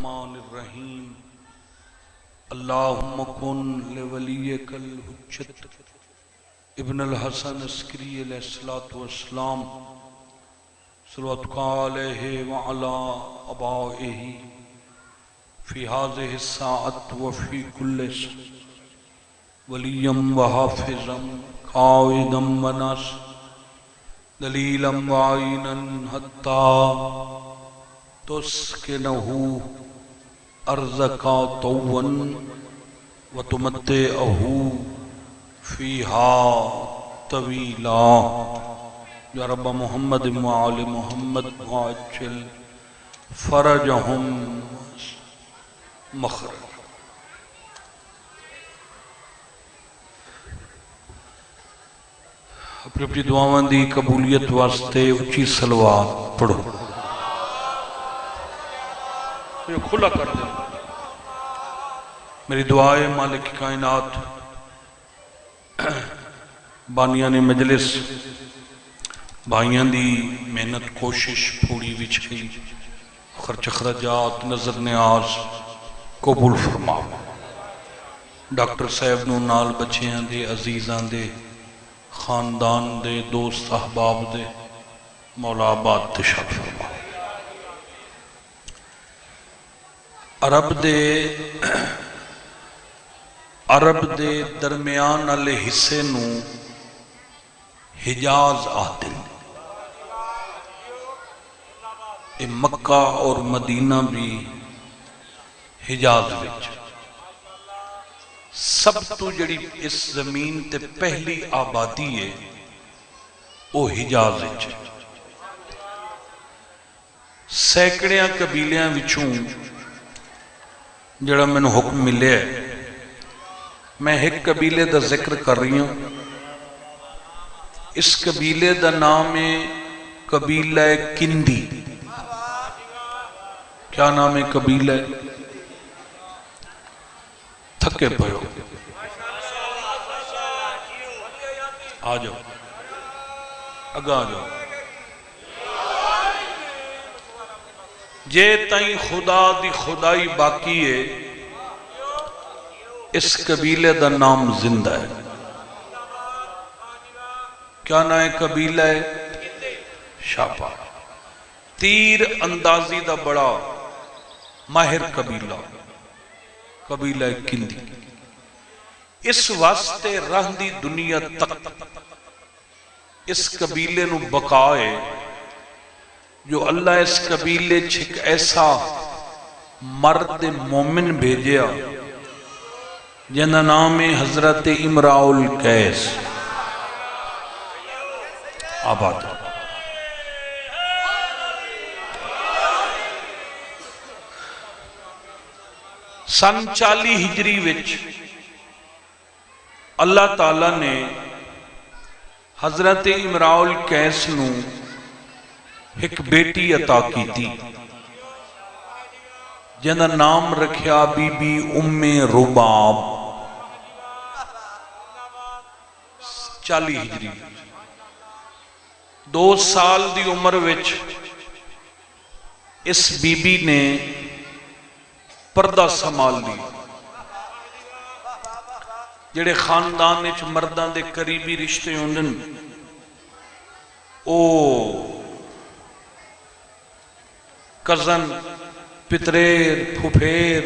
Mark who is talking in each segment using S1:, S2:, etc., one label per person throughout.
S1: الرحمن الرحیم اللہم کن لولیک الحجت ابن الحسن عسکری علیہ السلام صلوات علیہ وعلا ابائہ فی هذه الساعت وفی کل ولیم وحافظا قائدا وناس دلیلا وعینا حتی تسکنہ ارزقا طوّن وتمتعہ فیہا طویلا یا رب محمد وآل محمد وعجل فرجہم مخرج۔ اپنی اپنی دعاواں دی قبولیت واسطے اچھی صلوات پڑھو، کھلا کر دیں۔ میری دعائے مالک کائنات بانیان مجلس بھائیاں دی محنت کوشش پوری وچ گئی، خرچ خرجات نظر نیاز قبول فرما۔ ڈاکٹر صاحب نو نال بچیاں دے عزیزاں دے خاندان دے دوست احباب دے مولا آباد تشاف فرما۔ عرب دے درمیان والے حصے نو حجاز آتے ہیں۔ اے مکہ اور مدینہ بھی حجاز وچ، سب تو جڑی اس زمین تے پہلی آبادی ہے وہ حجاز وچ۔ سینکڑیاں قبیلیاں وچوں جڑا میں نے حکم ملے ہے، میں ایک قبیلے دا ذکر کر رہی ہوں۔ اس قبیلے دا نام ہے قبیلہ کندی۔ کیا نام ہے قبیلہ؟ تھکے پڑھو، آ جاؤ اگا آ جاؤ۔ جے تائیں خدا دی خدائی باقی ہے، اس قبیلے دا نام زندہ ہے۔ کیا نام ہے قبیلہ ہے؟ شاپا۔ تیر اندازی دا بڑا ماہر قبیلہ، قبیلہ کندی۔ اس واسطے رہندی دنیا تک اس قبیلے نو بقائے جو اللہ اس قبیلے چھک ایسا مرد مومن بھیجیا جنہ نام حضرت امراء القیس آباد۔ سن 40 ہجری وچ اللہ تعالیٰ نے حضرت امراء القیس نو ایک بیٹی عطا کی تھی جنہ نام رکھیا بی بی ام رباب۔ 40 ہجری 2 سال دی عمر وچ اس بی بی نے پردہ سنبھال لی۔ جڑے خاندان وچ مردان دے قریبی رشتے ہوندن او کزن، پتریر، پھوپھیر،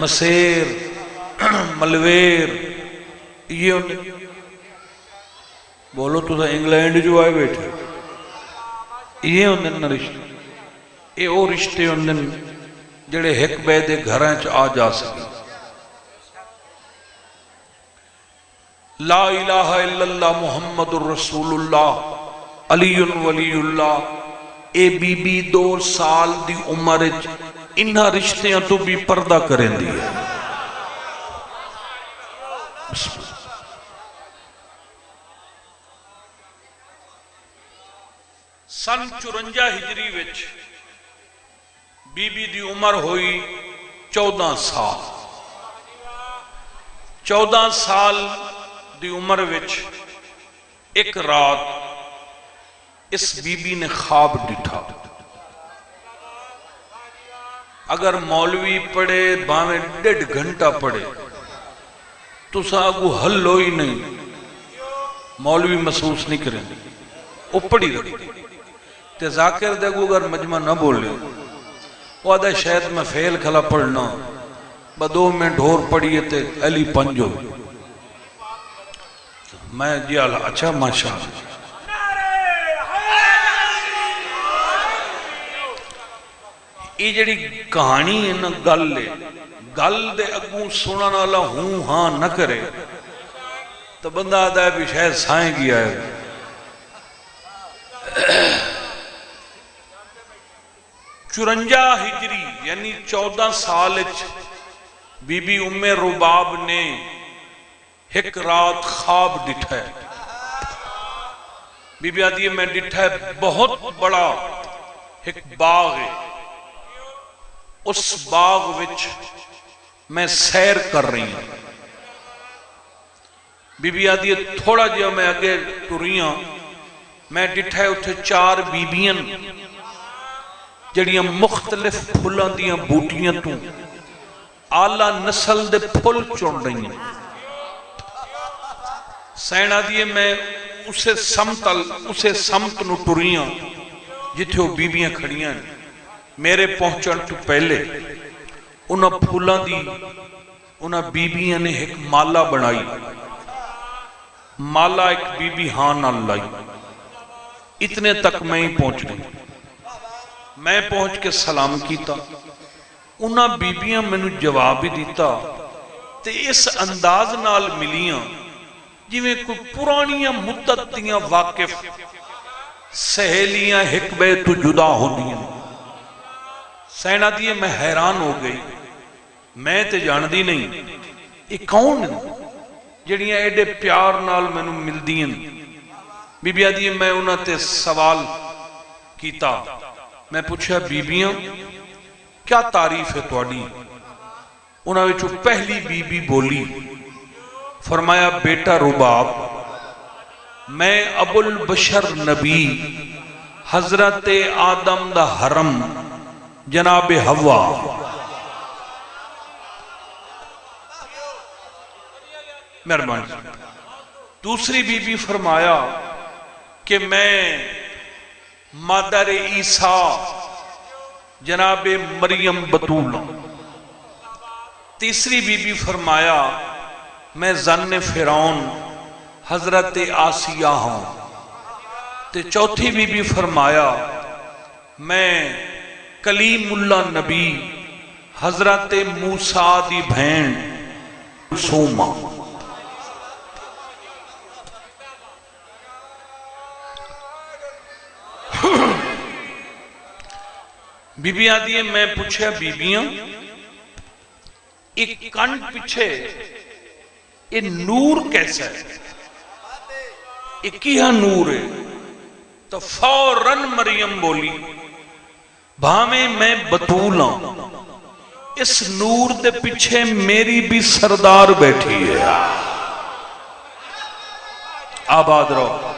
S1: مسیر، ملویر، یہ ہوندن۔ بولو تو تھا انگلینڈ جو آئے بیٹھے، یہ ہوندن نا رشتے۔ یہ او رشتے ہوندن جڑے ایک بے دے گھراں چ آ جا سکے۔ لا الہ الا اللہ محمد الرسول اللہ علی ولی اللہ۔ اے بی بی 2 سال دی عمر انہا رشتیاں تو بھی پردہ کریں دیا۔ سن 54 ہجری وچ بی بی دی عمر ہوئی 14 سال۔ 14 سال دی عمر وچ ایک رات اس بی بی نے خواب ڈٹھا۔ اگر مولوی پڑھے باویں 1.5 گھنٹہ پڑھے تو ساگو حل ہوئی نہیں، مولوی محسوس نہیں کریں وہ پڑھی رکھے تے ذاکر دے گو اگر مجمع نہ بولے وہ آدھا شاید میں فیل کھلا پڑھنا با 2 منٹ اور پڑھیے تے علی پنجو میں جی اللہ اچھا ماشاءاللہ یہ جڑی کہانی ہے نا گل دے اگوں سنن والا ہوں ہاں نہ کرے تو بندہ آدھا ہے بھی شاید سائیں گیا ہے۔ 54 ہجری یعنی 14 سال بی بی ام رباب نے ایک رات خواب ڈٹھا ہے۔ بی بی آدھی میں ڈٹھا ہے بہت بڑا ایک باغ ہے، اس باغ وچ میں سیر کر رہی ہوں۔ بی بی آدھی تھوڑا جہا میں اگے ٹریاں میں ڈٹھا ہے اتھے 4 بیبیاں جڑیاں مختلف پھلاں دیاں بوٹیاں تو اعلیٰ نسل دے پھل چن رہی ہیں۔ سینا دیئے میں اسے سمت نو ٹریاں جتھے وہ بیبیاں کھڑیاں میرے پہنچن تو پہلے انہاں پھولاں دی انہاں بیبیاں نے ایک مالا بنائی، مالا ایک بی بی ہاں نہ لائی۔ اتنے تک میں ہی پہنچ گئی، میں پہنچ کے سلام کیتا، انہاں بیبیاں میں نے جواب ہی دیتا تے اس انداز نال ملیاں جویں کوئی پرانیاں مدت دیاں واقف سہیلیاں ایک بے تو جدا ہو دیاں۔ سینا دیئے میں حیران ہو گئی، میں تے جان دی نہیں یہ کون جڑیاں ایڈے پیار نال میں نے مل دیاں۔ بی بی آدھی میں انہاں تے سوال کیتا، میں پوچھا بیبیاں کیا تعریف ہے تواڈی؟ انہاں وچوں پہلی بی بی بولی، فرمایا بیٹا رباب میں ابو البشر نبی حضرت آدم دا حرم جناب حوا مہربانی۔ دوسری بی بی فرمایا کہ میں مادر عیسیٰ جناب مریم بطول۔ تیسری بی بی فرمایا میں زن فرعون حضرت آسیہ ہوں۔ تے چوتھی بی بی فرمایا میں کلیم اللہ نبی حضرت موسیٰ دی بھین سوما۔ بی بی آدھی ہے میں پوچھا بیبیاں ایک کنڈ پیچھے یہ نور کیسا ہے، یہ کیا نور ہے؟ تو فوراً مریم بولی بھامیں میں بطول ہوں، اس نور دے پیچھے میری بھی سردار بیٹھی ہے۔ آباد رہو،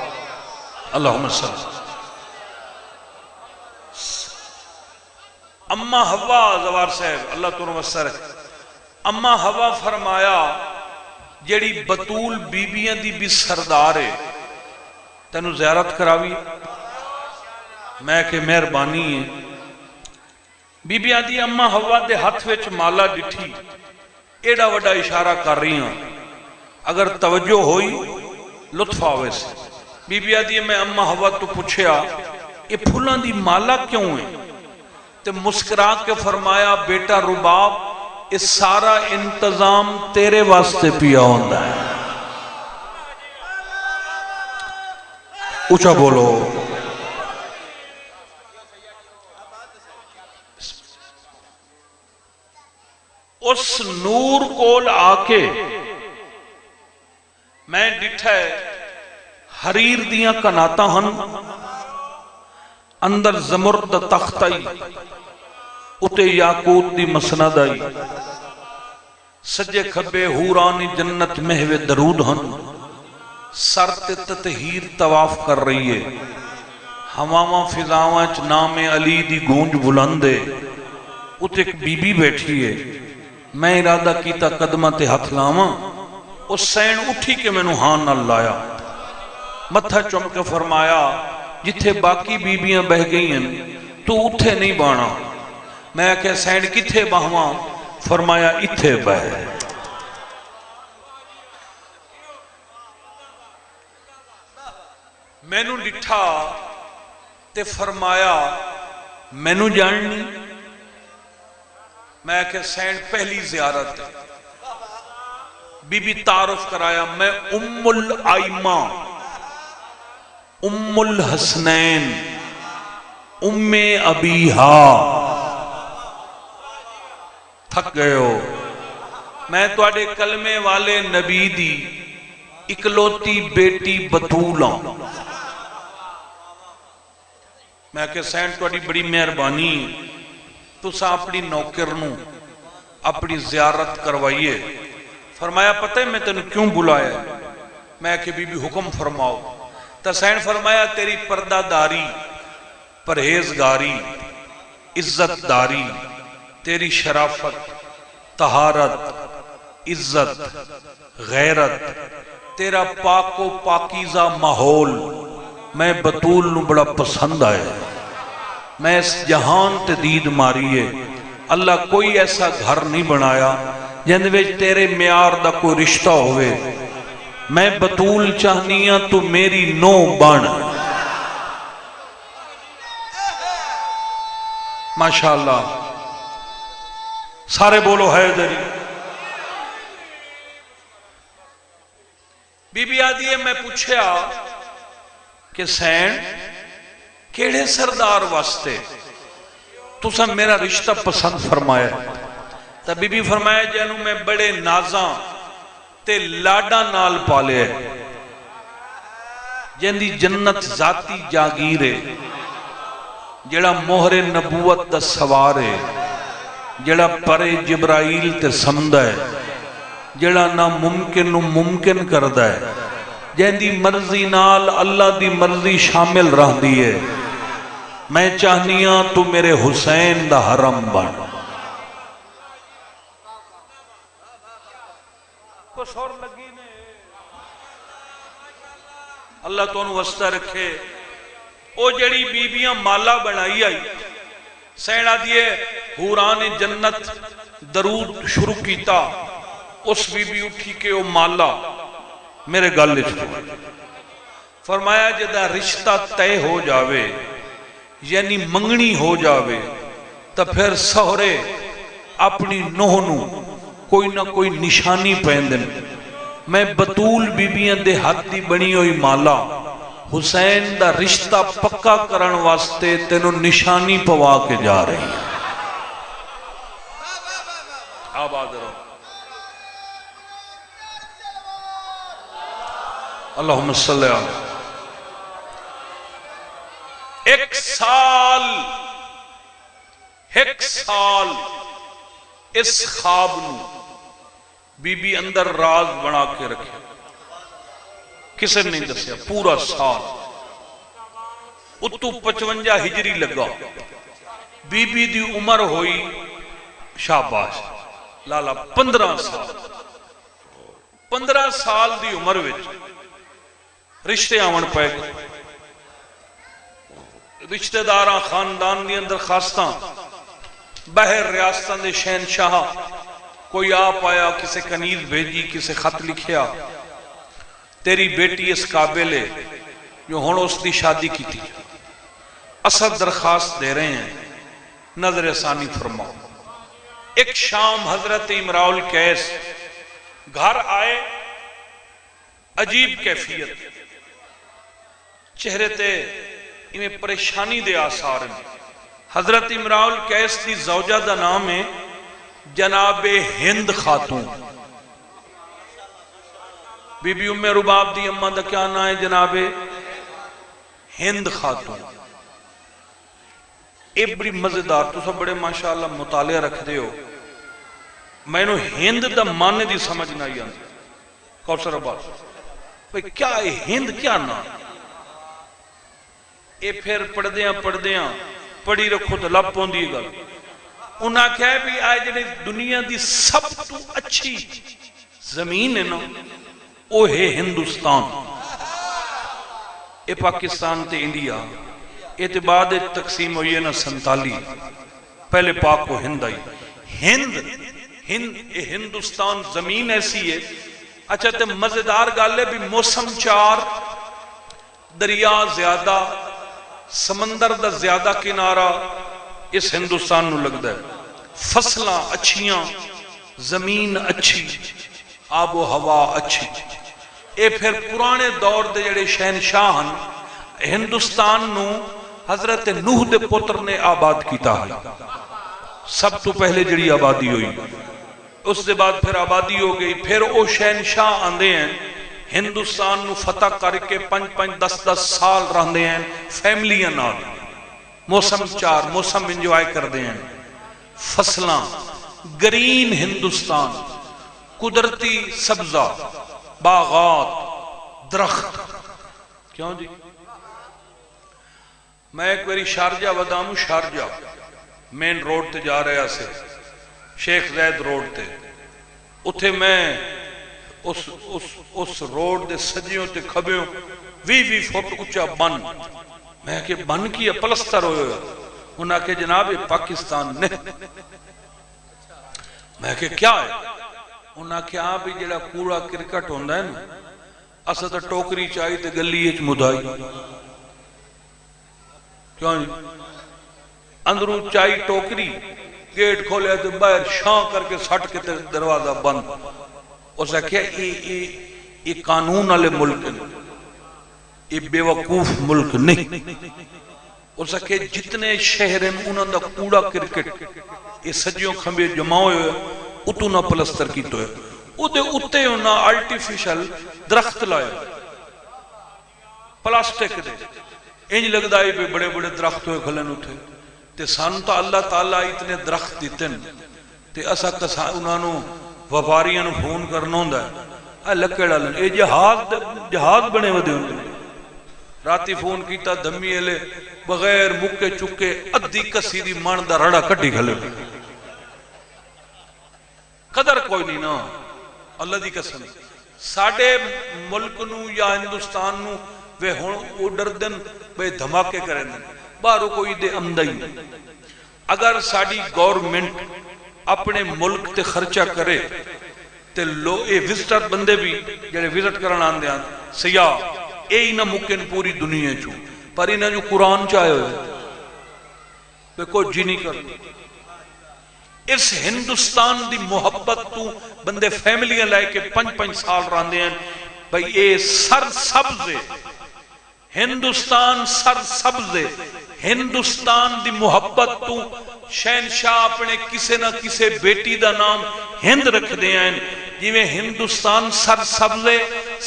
S1: اللہم صلی اللہ۔ اماں حوا زوار صاحب اللہ تو نوسر ہے، اماں حوا فرمایا جیڑی بطول بیبیاں دی بھی سردار ہے تینو زیارت کراوی؟ میں کہ مہربانی ہے۔ بی بی آدھی اماں حوا دے ہاتھ وچ مالا ڈٹھی ایڈا وڈا اشارہ کر رہی ہوں، اگر توجہ ہوئی لطف آوے سے۔ بی بی آدھی میں اماں حوا تو پوچھیا یہ پھولاں دی مالا کیوں ہے؟ تے مسکرا کے فرمایا بیٹا رباب اس سارا انتظام تیرے واسطے پیا ہوندہ ہے۔ اونچا بولو۔ اس نور کول آکے میں ڈٹھا ہے حریر دیاں کناتا ہن، اندر زمرد تخت آئی، اتے یاقوت دی مسند آئی، سجے کھبے حورانی جنت مہوے درود ہن، سر تطہیر طواف کر رہی ہے، ہواواں فضاواں چ نام علی دی گونج بلندے، اتنے ایک بی بی بیٹھی ہے، میں ارادہ کیتا قدمہ تے ہاتھ لاواں، اس سین اٹھی کے میں نو ہاں نہ لایا، متھا چم کے فرمایا جتھے باقی بیبیاں بہ گئی ہیں تو اتھے نہیں بانا۔ میں کہ سین کتھے باہواں؟ فرمایا اتھے بہ۔ میں نو ڈٹھا تے فرمایا میں نو جاننی؟ میں کہ سین پہلی زیارت ہے۔ بی بی تعارف کرایا میں ام الائمہ، ام الحسنین، ام ابیہا۔ تھک گئے ہو؟ میں تواڈے کلمے والے نبی دی اکلوتی بیٹی بطول ہوں۔ میں کہ سین تواڈی بڑی مہربانی، تسا اپنی نوکر نو اپنی زیارت کروائیے۔ فرمایا پتہ ہے میں تینوں کیوں بلایا؟ میں کہ بی بی حکم فرماؤ۔ تسین فرمایا تیری پردہ داری، پرہیزگاری، عزت داری، تیری شرافت، طہارت، عزت، غیرت، تیرا پاک و پاکیزہ ماحول میں بطول نو بڑا پسند آئے۔ میں اس جہان تے دید ماریے اللہ کوئی ایسا گھر نہیں بنایا جن وچ تیرے معیار دا کوئی رشتہ ہوئے۔ میں بطول چاہنیاں تو میری نو بن۔ ماشاءاللہ سارے بولو حیدری۔ بی بی آدھی ہے میں پوچھیا کہ سین کیڑے سردار واسطے تسا میرا رشتہ پسند فرمایا؟ تا بی بی فرمایا جنہوں میں بڑے نازاں تے لاڈا نال پالے ہے، جن دی جنت ذاتی جاگیرے، جڑا مہر نبوت دا سوارے، جڑا پرے جبرائیل تے سمدہ ہے، جڑا نا ممکن نو ممکن کردہ ہے، جن دی مرضی نال اللہ دی مرضی شامل رہ دیئے۔ میں چاہنیاں تو میرے حسین دا حرم بن۔ کو سور لگی نے اللہ تو انہوں وسطہ رکھے۔ او جڑی بیبیاں مالا بنائی آئی، سینہ دیئے حوران جنت درود شروع کیتا، اس بی بی اٹھی کے او مالا میرے گالے چھو فرمایا جدہ رشتہ تے ہو جاوے یعنی منگنی ہو جاوے تو پھر سہرے اپنی نوہنو کوئی نہ کوئی نشانی پہندن۔ میں بطول بیبیاں دے ہاتھ دی بنی ہوئی مالا حسین دا رشتہ پکا کرن واسطے تینوں نشانی پوا کے جا رہی ہیں۔ آباد رہو۔ اللہم صلی اللہ علیہ۔ ایک سال اس خواب نو بی بی اندر راز بنا کے رکھے، کسے نہیں دسیا۔ پورا سال اتو 55 ہجری لگا، بی بی دی عمر ہوئی شاباش لالا 15 سال۔ 15 سال دی عمر وچ رشتے آون پائے گئے، رشتہ داراں خاندان دی اندر خاصتاں بہر ریاستان دے شہنشاہ کوئی آپ آیا، کسے کنیز بھیجی، کسے خط لکھیا تیری بیٹی اس قابل ہے جو ہون اس دی شادی کی تھی، اصل درخواست دے رہے ہیں نظر ثانی فرماؤ۔ ایک شام حضرت امراء القیس گھر آئے، عجیب کیفیت، چہرے تے انہیں پریشانی دے آثار ہیں۔ حضرت امراء القیس دی زوجہ دا نام ہے جناب ہند خاتون۔ بی بی ام رباب دی اماں دا کیا نام ہے؟ جناب ہند خاتون۔ ایک بڑی مزیدار، تو سب بڑے ماشاءاللہ مطالعہ رکھ دے ہو، میں نے ہند دا معنی دی سمجھ نہ آئی آنی کوثر عباس بھئی کیا ہے ہند، کیا نام؟ اے پھر پڑھ دیاں پڑھی رکھو تو لب پون دی گل، انہاں کہا بھی آئے جنہیں دنیا دی سب تو اچھی زمین ہے نا وہ ہے ہندوستان. اے پاکستان تے انڈیا یہ بعد تقسیم ہوئی ہے نا 47. پہلے پاک کو ہند آئی. ہندوستان زمین ایسی ہے. اچھا تے مزیدار گل ہے بھی موسم 4 دریا زیادہ سمندر دا زیادہ کنارہ اس ہندوستان نو لگتا ہے. فصلاں اچھیاں زمین اچھی آب و ہوا اچھی. اے پھر پرانے دور دے جڑے شہنشاہ ہندوستان نو حضرت نوح دے پتر نے آباد کیتا ہے. سب تو پہلے جڑی آبادی ہوئی اس دے بعد پھر آبادی ہو گئی. پھر او شہنشاہ آندے ہیں ہندوستان نو فتح کر کے 5-10 سال رہندے ہیں فیملیاں نال. موسم 4 موسم انجوائے کردے ہیں. فصلاں گرین ہندوستان قدرتی سبزہ باغات درخت. کیوں جی میں ایک باری شارجہ ودامو شارجہ مین روڈ تے جا رہا سے شیخ زید روڈ تے اتھے میں اس روڈ دے سجیوں تے کھبیوں 20 فٹ اچھا بن. میں کہ بن کی پلستر ہوئے انہاں کہ جناب پاکستان نے. میں کہ کیا ہے انہاں کہ آپ بھی جڑا کوڑا کرکٹ ہوندہ ہے نا اسا تا ٹوکری چاہی تے گلی اچ مدائی. کیوں جی اندروں چاہی ٹوکری گیٹ کھولے تو باہر شان کر کے سٹ کے دروازہ بند. اسا کیا یہ قانون والے ملک ہیں یہ بے وقوف ملک نہیں. اسا کہ جتنے شہر ہیں انہوں دا کوڑا کرکٹ یہ سجیوں کھمبے جمع ہوئے اتو نہ پلستر کی تو ہے ادھے اتے انہاں آرٹیفیشل درخت لائے پلاسٹک دے انج لگتا ہے بھی بڑے بڑے درخت ہوئے کھلن اٹھے. تے سان تو اللہ تعالیٰ اتنے درخت دیتے ہیں تے اسا کسا انہوں وفاریاں فون کرنا ہوندہ ہے اے لکڑا لن اے جہاز بنے ودے ہوندے. راتی فون کیتا دمی علیہ بغیر مکے چکے ادھی کسی دی مان دا رڑا کٹی کھلے قدر کوئی نہیں نا اللہ دی قسم. ساڑھے ملک نو یا ہندوستان نو وہ ہون اوڈر دن بے دھماکے کریں بارو کوئی دے امدائی. اگر ساڑھی گورنمنٹ اپنے ملک تے خرچہ کرے تے لو اے وزٹر بندے بھی جڑے وزٹ کرنا آن دے آن سیاہ اے ہی نہ ممکن پوری دنیا چو پر انہیں جو قرآن چاہے ہوئے پہ کوئی جی نہیں کرتا. اس ہندوستان دی محبت تو بندے فیملیاں لائے کے 5 سال راندے ہیں بھئی اے سر سبزے ہندوستان سر سبزے ہندوستان دی محبت تو شہنشاہ اپنے کسے نہ کسے بیٹی دا نام ہند رکھ دے ہیں جیویں ہندوستان سر سبزے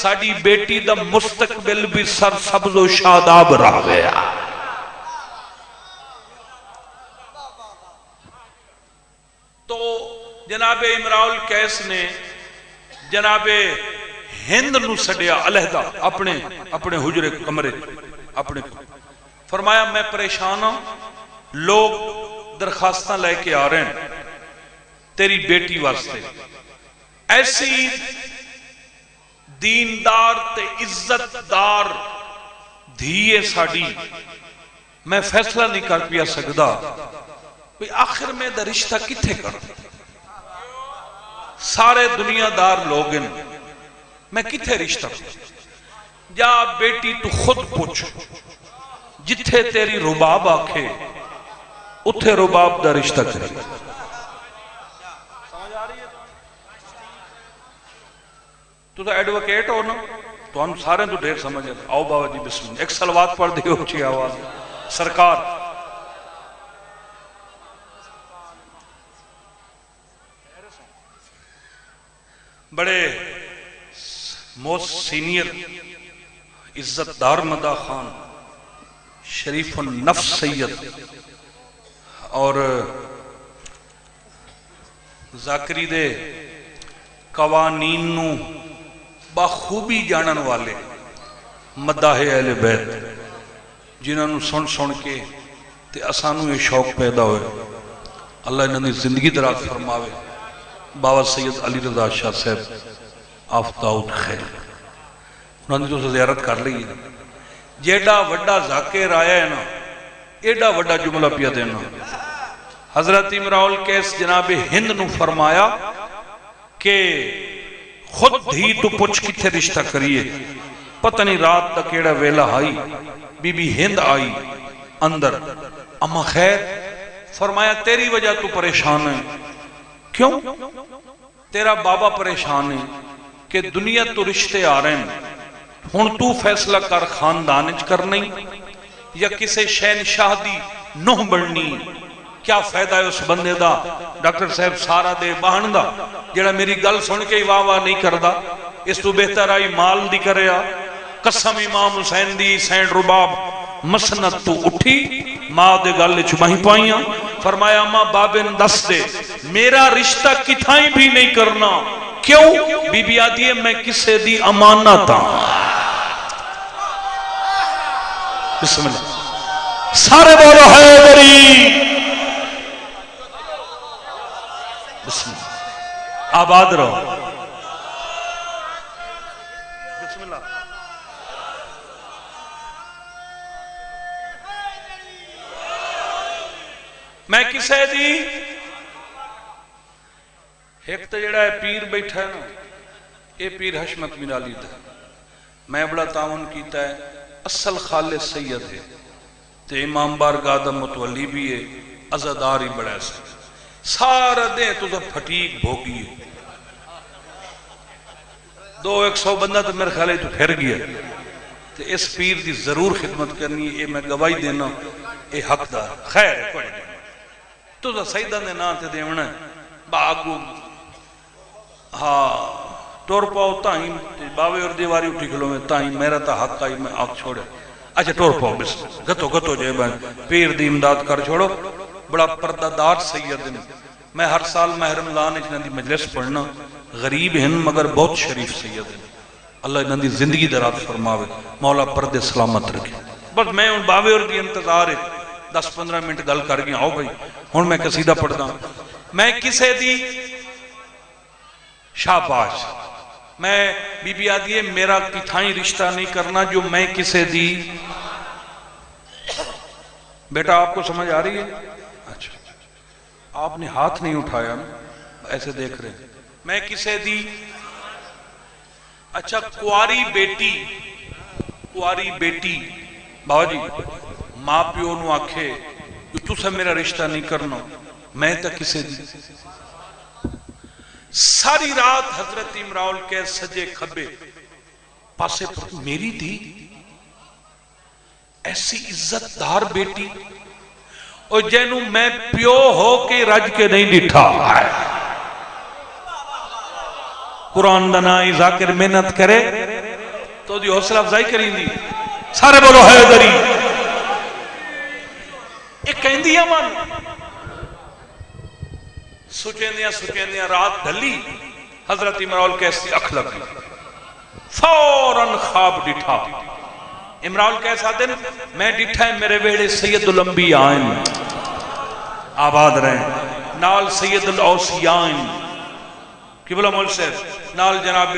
S1: ساڑی بیٹی دا مستقبل بھی سر سبز و شاداب رہ گیا. تو جناب امراؤ القیس نے جناب ہند نو سڑیا علیحدہ اپنے حجرے کمرے اپنے فرمایا میں پریشان ہوں لوگ درخواستاں لے کے آ رہے ہیں تیری بیٹی واسطے ایسی دیندار تے عزت دار دھیے ساڑی میں فیصلہ نہیں کر پیا سکدا آخر میں دا رشتہ کتھے کر سارے دنیا دار لوگ ہیں میں کتھے رشتہ جا بیٹی تو خود پوچھ جتھے تیری رباب آکھے اتھے رباب دا رشتہ کرے. تو ایڈوکیٹ ہو نا تو ہم سارے تو ڈھیر سمجھے آؤ بابا جی بسم اللہ ایک سلوات پڑھ دیو اچھی آواز سرکار. بڑے موسٹ سینئر عزت دار مدہ خان شریف النفس سید اور ذاکری دے قوانین نو بخوبی جانن والے مداح اہل بیت جنہوں سن کے تے اسانو یہ شوق پیدا ہوئے اللہ انہوں نے زندگی دراز فرماوے بابا سید علی رضا شاہ صاحب آفتاؤد خیر انہوں نے تو زیارت کر لی ہے جیڑا وڈا ذاکر آیا ہے نا ایڈا وڈا جملہ پیا دینا حضرت امراؤ القیس جناب ہند نو فرمایا کہ خود ہی تو پوچھ کتھے رشتہ کریے پتہ نہیں رات تک ایڑا ویلا آئی بی بی ہند آئی اندر اما خیر فرمایا تیری وجہ تو پریشان ہے کیوں تیرا بابا پریشان ہے کہ دنیا تو رشتے آ رہے ہیں ہن تو فیصلہ کر خاندانج کرنی یا کسے شہنشاہ دی نوح بڑھنی کیا فائدہ ہے اس بندے دا ڈاکٹر صاحب سارا دے باہن دا جڑا میری گل سن کے واہ واہ نہیں کردا اس تو بہتر آئی مال دی کریا قسم امام حسین دی سینڈ رباب مسند تو اٹھی ماں دے گل چمہی پائیاں فرمایا ماں بابن دس دے میرا رشتہ کتھائیں بھی نہیں کرنا کیوں بی بی آدھی ہے میں کسے دی امانت ہاں بسم اللہ سارے بولو حیدری بسم اللہ آباد رہو بسم اللہ میں کسے دی ایک تو جڑا ہے پیر بیٹھا ہے نا یہ پیر حشمت بن علی دا میں بڑا تعاون کیتا ہے اصل خالص سید ہے تے امام بارگاہ دا متولی بھی ہے عزادار ہی بڑا ہے سارا دے تو سب پھٹیک بھوگی ہے 200 بندہ تو میرے خیال ہے تو پھر گیا تے اس پیر دی ضرور خدمت کرنی ہے یہ میں گواہی دینا یہ حق دا خیر ہے کوئی نہیں تو سیدہ نے نا تے دیونا ہے باگو ہاں ٹور پاؤ تائیں باوے اور دیواری اٹھی کھلو میں تائیں میرا تا حق آئی میں آگ چھوڑے اچھا ٹور پاؤ بس گتو گتو جے بین پیر دی امداد کر چھوڑو بڑا پردادار سید ہیں میں ہر سال محرم لان اچھنا دی مجلس پڑھنا غریب ہیں مگر بہت شریف سید ہیں اللہ انہوں دی زندگی دراز فرماوے مولا پردے سلامت رکھے بس میں ان باوے اور دی انتظار ہے 10-15 منٹ گل کر گیا آؤ بھائی ہون میں قصیدہ پڑھتا ہوں میں کسے دی شاباش میں بی بی آدھی ہے میرا کتھائیں رشتہ نہیں کرنا جو میں کسے دی بیٹا آپ کو سمجھ آ رہی ہے اچھا آپ نے ہاتھ نہیں اٹھایا ایسے دیکھ رہے ہیں میں کسے دی اچھا کواری بیٹی بابا جی ماں پیو نو آکھے تو سب میرا رشتہ نہیں کرنا میں تا کسے دی ساری رات حضرت امراؤ القیس سجے کھبے پاسے پر میری دی ایسی عزت دار بیٹی اور جینو میں پیو ہو کے رج کے نہیں ڈٹھا قرآن دنائی ذاکر محنت کرے تو دی حوصلہ افزائی کریں دی سارے بولو حیدری ایک کہیں دیا من سچیندیاں رات ڈھلی حضرت امراؤ القیس کی اکھ لگی فوراً خواب ڈٹھا امراؤ القیس آدھن میں ڈٹھا ہے میرے ویڑے سید الانبیاء آئین آباد رہیں نال سید الاوسیائن قبلہ مول سے نال جناب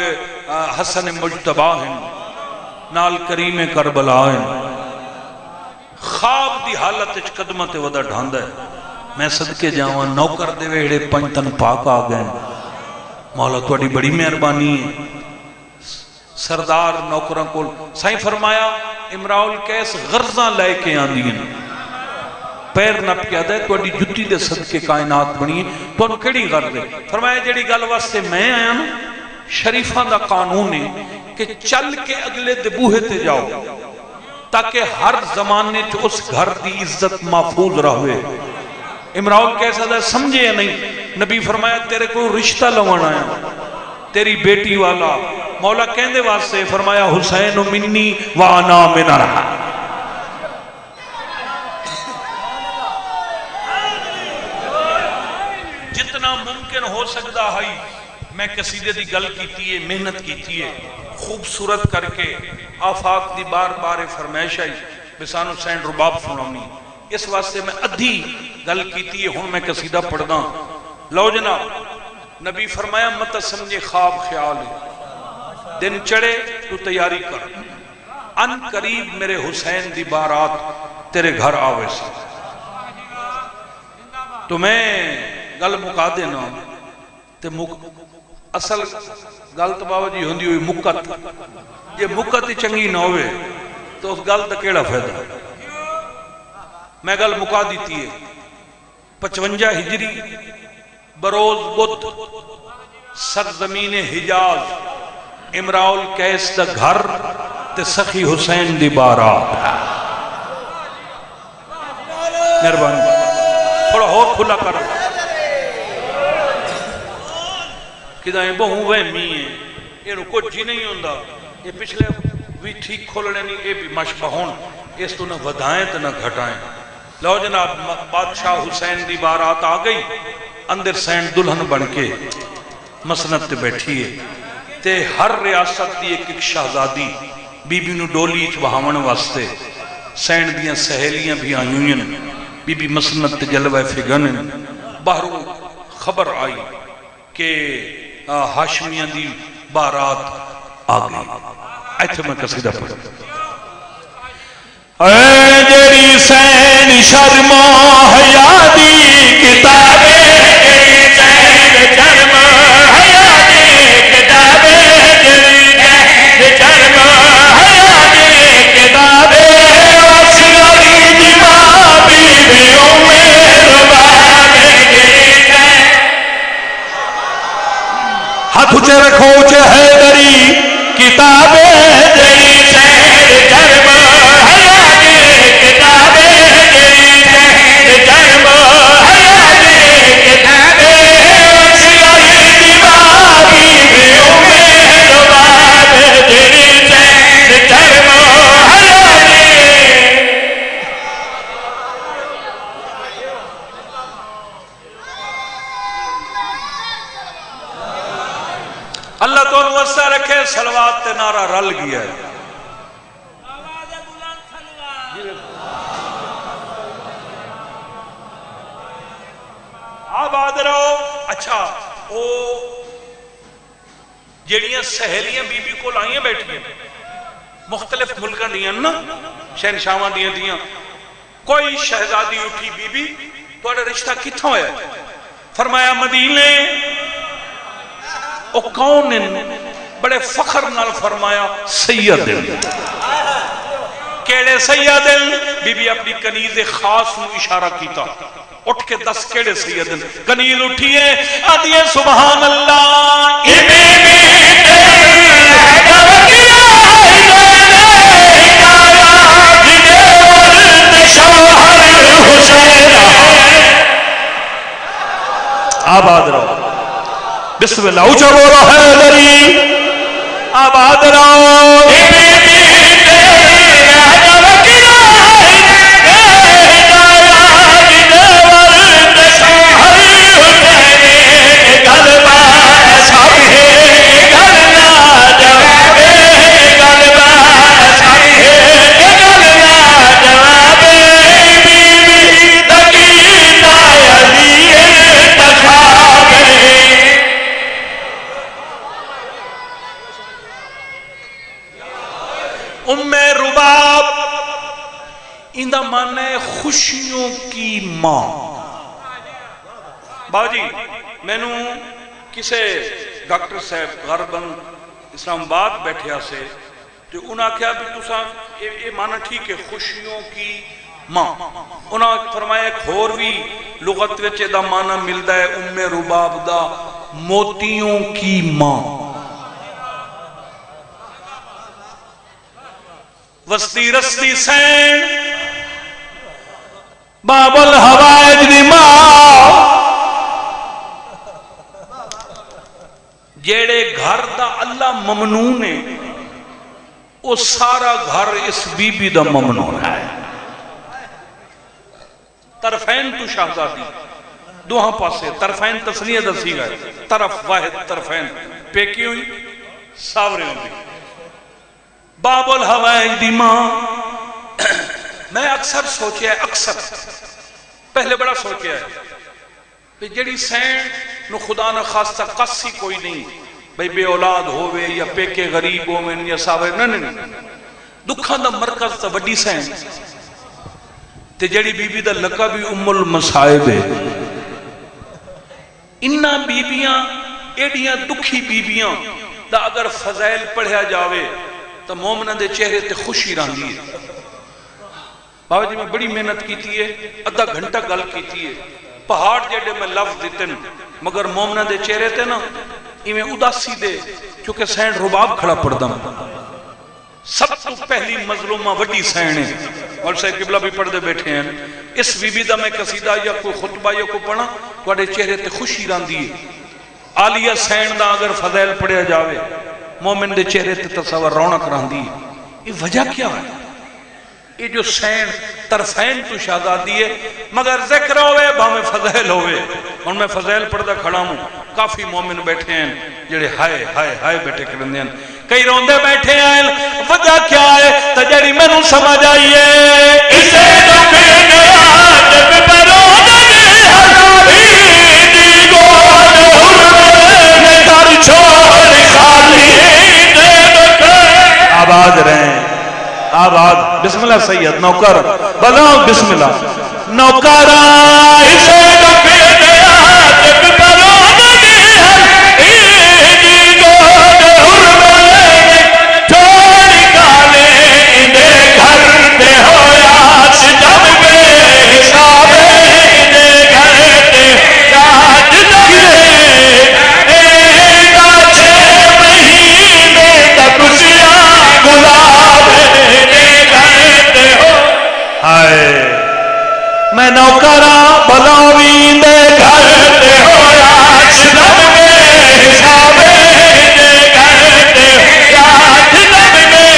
S1: حسن مجتبہ ہیں نال کریم کربلا ہیں خواب دی حالت اچھ قدمت ودا ڈھاندہ ہے میں صدقے جاؤں نوکر دے ویڑے پنجتن پاک آگئے مولا توڑی بڑی مہربانی ہے سردار نوکران کو سائیں فرمایا امراؤ القیس غرزاں لے کے آندی ہیں پیر نپ کیا دے توڑی جتی دے صدقے کائنات بنی ہے تو انہوں کیڑی غرز ہے فرمایا جیڑی گل واسطے میں آیا نا شریفان دا قانون ہے کہ چل کے اگلے دبوہے تے جاؤ تاکہ ہر زمانے چ اس گھر دی عزت محفوظ رہے امراؤ القیس آدھا سمجھے یا نہیں نبی فرمایا تیرے کو رشتہ لوانا ہے تیری بیٹی والا مولا کہندے واسطے فرمایا حسین منی وانا من رہا جتنا ممکن ہو سکتا ہے میں قصیدے دی گل کیتی ہے محنت کیتی ہے خوبصورت کر کے آفاق دی بار بار فرمائش آئی بسانو سینڈ رباب سنونی اس واسطے میں ادھی گل کیتی ہے، ہن میں قصیدہ پڑھدا۔ لو جناب، نبی فرمایا مت سمجھے خواب خیال ہے، دن چڑھے تو تیاری کر، ان قریب میرے حسین دی بارات تیرے گھر آوے سے۔ تو میں گل مکا دینا تے اصل گل تو بابا جی ہوندی ہوئی مکت، یہ مکت ہی چنگی نہ ہوئے تو اس گل دا کیڑا فائدہ؟ میں گل مکا دیتی ہے۔ 55 ہجری بروز بدھ سرزمین حجاز امراء القیس دا گھر تے سخی حسین دی بارات۔ مہربانی تھوڑا اور کھلا کر کدائیں بہوں وہمی ہیں، یہ کچھ ہی نہیں ہوندہ، یہ پچھلے بھی ٹھیک کھولنے نہیں، یہ بھی مشبہ ہون، اس تو نہ ودائیں تو نہ گھٹائیں۔ لو جناب، بادشاہ حسین دی بارات آ گئی، اندر سینڈ دلہن بن کے مسند تے بیٹھی ہے تے ہر ریاست دی ایک شہزادی بی بی نو ڈولی چوہاون واسطے سینڈ دیاں سہیلیاں بھی آئیں، بی بی مسند تے جلوہ فگن۔ باہروں خبر آئی کہ ہاشمیاں دی بارات آ گئی۔ ایتھے میں قصیدہ پڑھا۔
S2: اے جری سین شرم حیا دی کتابے، جری سین شرم حیا دی کتابے، جری سین شرم حیا دی کتابے، اسلری دی ماں بی بی رباب، جری سین ہاتھ اچھے رکھو اچھے حیدری کتابے، جری سین شرم حیا دی کتابے، جری سین شرم حیا دی کتابے، اسلری دی ماں بی بی رباب، جری سین شرم حیا دی۔
S1: اللہ تو نوستہ رکھے، صلوات تے نعرہ رل گیا ہے۔ آباد رہو۔ اچھا، او جیڑیاں سہیلیاں بی بی کو لائیں بیٹھی ہیں، مختلف ملکاں دیاں نا، شہنشاواں دیاں، کوئی شہزادی اٹھی بی بی تھوڑا رشتہ کتھا ہویا ہے؟ فرمایا مدینے۔ او کون ہیں؟ بڑے فخر نال فرمایا سید۔ کیڑے سید؟ بی بی اپنی کنیز خاص میں اشارہ کیتا، اٹھ کے 10 کیڑے سید؟ کنیز اٹھیے آدھیے سبحان اللہ،
S2: آباد رہو، بسم اللہ اچھا بولو حیدری، آباد رہو۔
S1: ام رباب اندہ معنی ہے خوشیوں کی ماں۔ بابا جی میں نو کسے ڈاکٹر صاحب غربن اسلام آباد بیٹھیا سے تو انہاں کیا بھی تسا یہ معنی ٹھیک ہے خوشیوں کی ماں، انہاں فرمایا ایک اور بھی لغت وچے دا معنی ملدا ہے ام رباب دا موتیوں کی ماں۔ وسطی رستی سین
S2: باب الحوائج دی ماں،
S1: جیڑے گھر دا اللہ ممنون ہے وہ سارا گھر اس بی بی دا ممنون ہے۔ طرفین تو شہزادی دوہاں پاسے، طرفین تسنیہ دسی گئے، طرف واحد طرفین پیکی ہوئی ساورے ہوئی۔ باب الحوائج دی ماں میں اکثر سوچیا ہے، اکثر پہلے بڑا سوچیا ہے کہ جڑی سین نو خدا نہ خاصہ قصی کوئی نہیں بھئی بے اولاد ہوئے یا پیکے غریب ہوئے یا صاحب نہیں، دکھاں دا مرکز تا وڈی سین تے جڑی بی بی دا لقب بھی ام المصائب ہے. انہاں بیبیاں ایڈیاں دکھی بیبیاں دا اگر فضائل پڑھیا جاوے تو مومنہ دے چہرے تے خوشی رہندی ہے. بابا جی میں بڑی محنت کیتی ہے، ادھا گھنٹہ گل کیتی ہے، پہاڑ جڑے میں لفظ دیتے ہیں مگر مومنہ دے چہرے تے نا ایویں اداسی دے چونکہ سین رباب کھڑا پڑھدا. سب تو پہلی مظلومہ وڈی سین ہے اور صاحب قبلہ بھی پڑھ دے بیٹھے ہیں. اس بی بی دا میں قصیدہ یا کوئی خطبہ یا کوئی پڑھا تواڈے چہرے تے خوشی رہندی ہے. عالیہ سین دا اگر فضائل پڑھیا جاوے مومن دے چہرے تے تصور رونق رہندی ہے. یہ وجہ کیا ہے؟ یہ جو سین طرفین تو شہزادی ہے مگر ذکر ہوئے بھامے فضائل ہوئے. اور میں فضائل پڑھدا کھڑا ہوں، کافی مومن بیٹھے ہیں جڑے ہائے ہائے ہائے بیٹھے کرندے ہیں، کئی روندے بیٹھے ہیں. وجہ کیا ہے تجڑی میں نو سمجھ آئیے اسے تو کہنے آجب پرودے حضاری دی گوڑ حرمے در چھوڑ خالی دے دکھے. آباد رہیں آباد. بسم اللہ سید نوکر بلاؤ بسم اللہ. نوکرہ اسے تو کہنے آجب پرودے حضاری دی گوڑ حرمے چھوڑ خالی دے گھر دے ہویا جب بے حسابے دے گھر دے جاج لگے ایک آچھے مہینے تک سیاہ گلابے دے گھر دے ہو. ہائے میں نوکرہ بلاویں دے گھر دے ہویا جب بے حسابے دے گھر دے جاج لگے.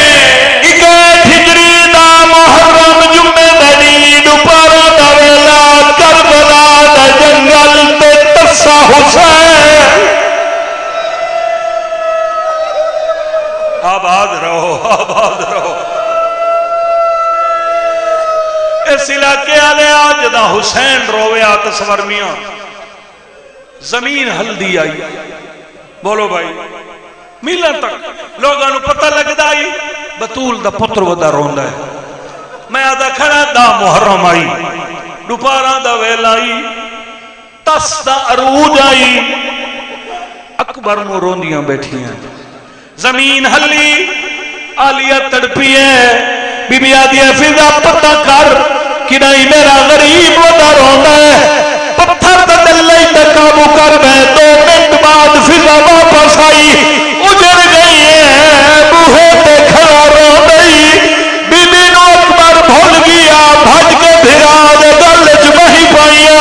S1: ہجری دا محرم جمعے دنید پر دولا کربلا دا جنگل تے تسا حسین. آباد رہو آباد رہو. اس علاقے آلے آج دا حسین روے تصور میاں زمین ہلدی آئی. بولو بھائی میلہ تک لوگاں نو پتہ لگدا آئی بطول دا پتر ودا روندا ہے. میں آدھا کھڑا دا محرم آئی دوپہراں دا ویل آئی تس دا عروج آئی اکبر نو روندیاں بیٹھی ہیں. زمین ہلی عالیہ تڑپی ہے. بی بی آدھی فضا پتہ کر کدائی میرا غریب ودا روندا ہے. پتھر دا دل لئی تے قابو کر میں 2 منٹ بعد فضا واپس آئی اجڑ گئی ہے بوہے تے کھڑا رو گئی. بی بی نو اکبر بھول گیا بھج کے بھرا دے گل چ بہی پائیا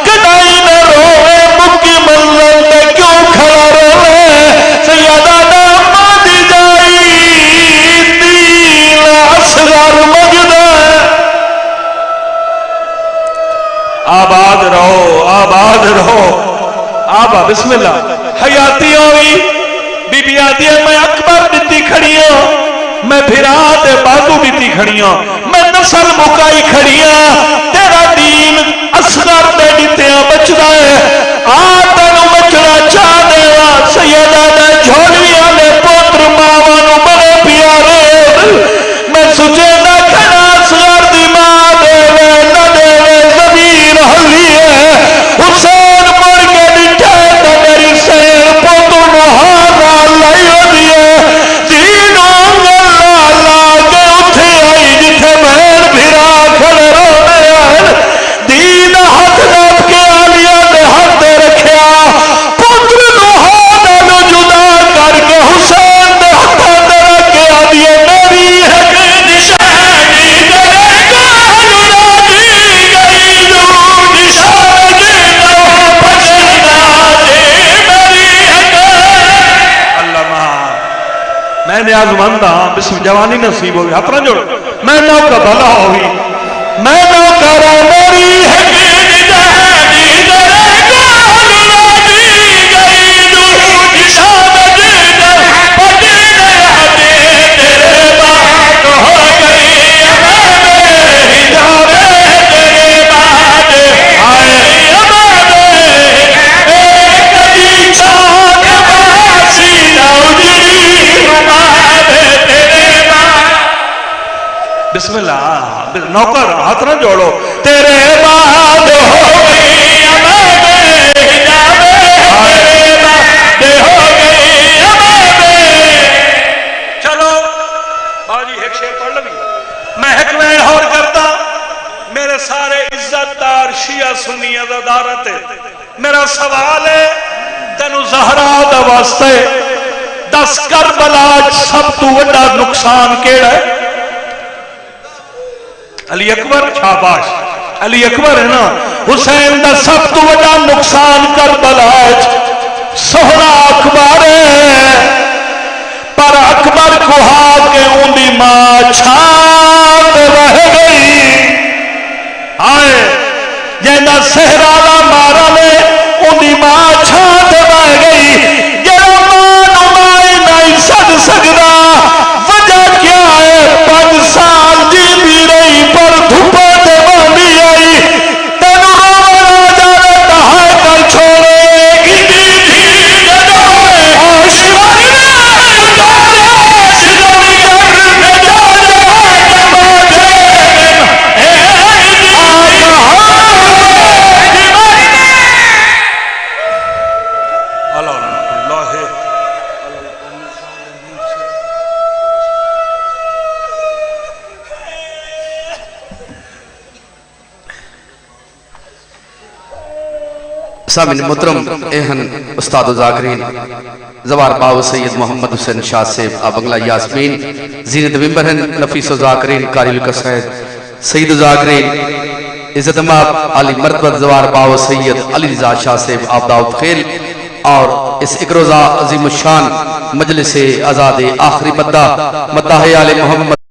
S1: کدائی نہ روے مکی منزل تے کیوں کھڑا روے. سیدہ نامہ دی جائی دین اصغر مجد. آباد رہو آباد رہو. آبا بسم اللہ. حیاتی ہوئی بی بی آدھی ہے میں اکبر دیتی کھڑی ہوں میں بھرا دے بازو دیتی کھڑی ہوں میں نسل مکائی کھڑی ہوں تیرا دین اصغر دے دیتے ہیں بچنا ہے آتنو بچنا چاہ دے گا. سیدہ دے جھوڑیاں نے پوتر ماوانو بڑے پیارے میں سجے نہ کھڑا اصغر دی ماں دے وے نہ دے وے زمین ہلی ہے. حسین مر کے ڈٹھے تو میری سیر پوتر نوہانا لائی ہو دیئے دینوں اللہ لاغے اٹھے آئی جتھے مہر بھرا کھڑے رونے آئے. دین ہاتھ ناپ کے آلیہ نے ہاتھ دے رکھیا پوتر نوہانا نو جدا کر کے حسین نے ہاتھ دے رکھے آلیہ میری ہے کہ نشانی کرے گا نورانی گئی جو نشانی نو پچھنا دے میری ہے کہ. اللہ میں نے آج مندہ بسم جوانی نصیب ہوئی ہاتھ نہ جوڑ میں نوکہ بھلا ہوئی میں نوکہ رو میری ہے کہ نجانی کرے گا نورانی گئی جو نشانی نو پچھنا دے تیرے بات ہو گئی میں
S2: نوکر ہاتھ نہ جوڑو تیرے بعد ہو گئی عماد حجاب تیرے بعد ہو گئی عماد چلو باجی ایک شیر پڑھ لگی میں ایک میں اور کرتا میرے سارے عزت دار شیعہ سنی عزادارت میرا سوال ہے تینو زہرا دا واسطے 10 کربلا سب تو بڑا نقصان کیڑا ہے علی اکبر شاباش علی اکبر ہے نا حسین دا سب تو بڑا نقصان کربلا سہرا اکبر ہے پر اکبر کو ہا کے اندی ماں چھاپ رہ گئی آئے جینا سہرالا مارا لے اندی ماں چھاپ رہ گئی جینا ماں نمائی نہیں سکتا وجہ کیا ہے 5 سال جی بھی رہی پر دھوپا دے باندھی آئی تینو رونا جانے تہائے کر چھوڑے گی تھی جدوے آشوانی
S3: سامن محترم اہن استاد و ذاکرین زوار باو سید محمد حسین شاہ صاحب آبنگلہ یاسمین زینت ومبرہن نفیس و ذاکرین کاری القصید سید و ذاکرین عزت ماب علی مرتبت زوار باو سید علی رضا شاہ صاحب آب داؤد خیل اور اس ایک روزہ عظیم الشان مجلس آزاد آخری مدہ آل محمد